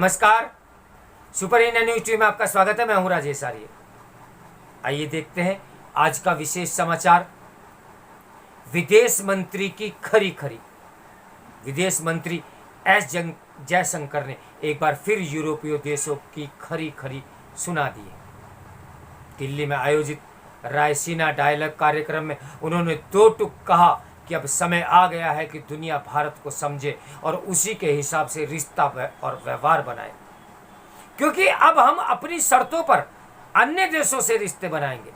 नमस्कार, super India news TV में आपका स्वागत है। मैं हूं राजेश आर्य। आइए देखते हैं आज का विशेष समाचार। विदेश मंत्री की खरी खरी। विदेश मंत्री एस जयशंकर ने एक बार फिर यूरोपीय देशों की खरी खरी सुना दी है। दिल्ली में आयोजित रायसीना डायलॉग कार्यक्रम में उन्होंने दो टूक कहा कि अब समय आ गया है कि दुनिया भारत को समझे और उसी के हिसाब से रिश्ता और व्यवहार बनाए, क्योंकि अब हम अपनी शर्तों पर अन्य देशों से रिश्ते बनाएंगे।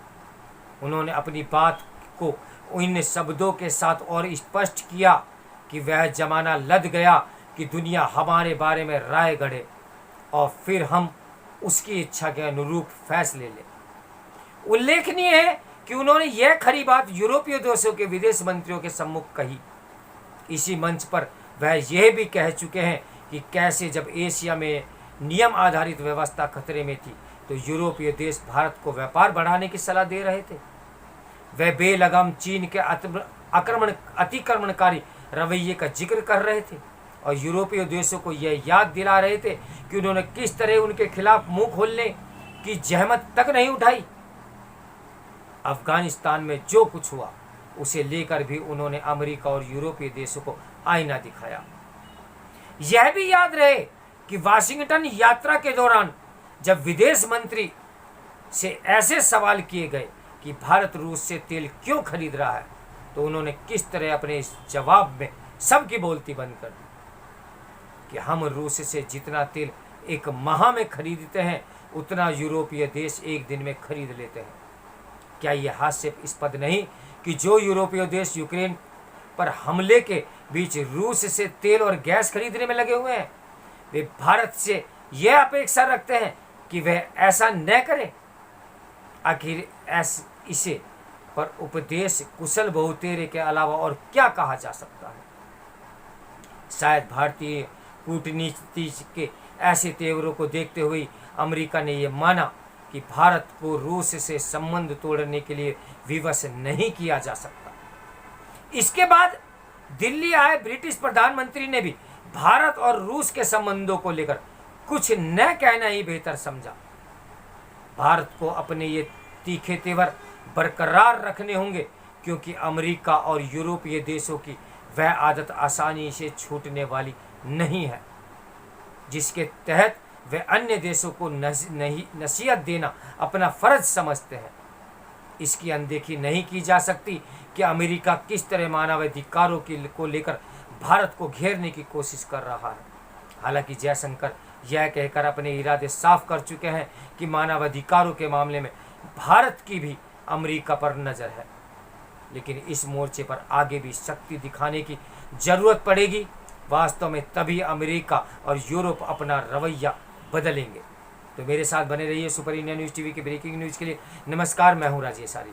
उन्होंने अपनी बात को इन शब्दों के साथ और स्पष्ट किया कि वह जमाना लद गया कि दुनिया हमारे बारे में राय गढ़े और फिर हम उसकी इच्छा के अनुरूप फैसले लें। उल्लेखनीय है कि उन्होंने यह खरी बात यूरोपीय देशों के विदेश मंत्रियों के सम्मुख कही। इसी मंच पर वह यह भी कह चुके हैं कि कैसे जब एशिया में नियम आधारित व्यवस्था खतरे में थी तो यूरोपीय देश भारत को व्यापार बढ़ाने की सलाह दे रहे थे। वह बेलगाम चीन के अतिक्रमणकारी रवैये का जिक्र कर रहे थे और यूरोपीय देशों को यह याद दिला रहे थे कि उन्होंने किस तरह उनके खिलाफ मुंह खोलने की जहमत तक नहीं उठाई। अफगानिस्तान में जो कुछ हुआ उसे लेकर भी उन्होंने अमेरिका और यूरोपीय देशों को आईना दिखाया। यह भी याद रहे कि वाशिंगटन यात्रा के दौरान जब विदेश मंत्री से ऐसे सवाल किए गए कि भारत रूस से तेल क्यों खरीद रहा है, तो उन्होंने किस तरह अपने इस जवाब में सबकी बोलती बंद कर दी कि हम रूस से जितना तेल एक माह में खरीदते हैं उतना यूरोपीय देश एक दिन में खरीद लेते हैं। क्या यह हास्यास्पद नहीं कि जो यूरोपीय देश यूक्रेन पर हमले के बीच रूस से तेल और गैस खरीदने में लगे हुए हैं, वे भारत से यह अपेक्षा रखते हैं कि वह ऐसा न करें। आखिर इसे पर उपदेश कुशल बहुतेरे के अलावा और क्या कहा जा सकता है। शायद भारतीय कूटनीति के ऐसे तेवरों को देखते हुए अमेरिका ने यह माना कि भारत को रूस से संबंध तोड़ने के लिए विवश नहीं किया जा सकता। इसके बाद दिल्ली आए ब्रिटिश प्रधानमंत्री ने भी भारत और रूस के संबंधों को लेकर कुछ न कहना ही बेहतर समझा। भारत को अपने ये तीखे तेवर बरकरार रखने होंगे, क्योंकि अमेरिका और यूरोपीय देशों की वह आदत आसानी से छूटने वाली नहीं है जिसके तहत वे अन्य देशों को नसीहत देना अपना फर्ज समझते हैं। इसकी अनदेखी नहीं की जा सकती कि अमेरिका किस तरह मानवाधिकारों को लेकर भारत को घेरने की कोशिश कर रहा है। हालांकि जयशंकर यह कहकर अपने इरादे साफ कर चुके हैं कि मानवाधिकारों के मामले में भारत की भी अमेरिका पर नज़र है, लेकिन इस मोर्चे पर आगे भी शक्ति दिखाने की जरूरत पड़ेगी। वास्तव में तभी अमेरिका और यूरोप अपना रवैया बदलेंगे। तो मेरे साथ बने रहिए सुपर इंडिया न्यूज़ टीवी के ब्रेकिंग न्यूज़ के लिए। नमस्कार, मैं हूं राजेश आर्य।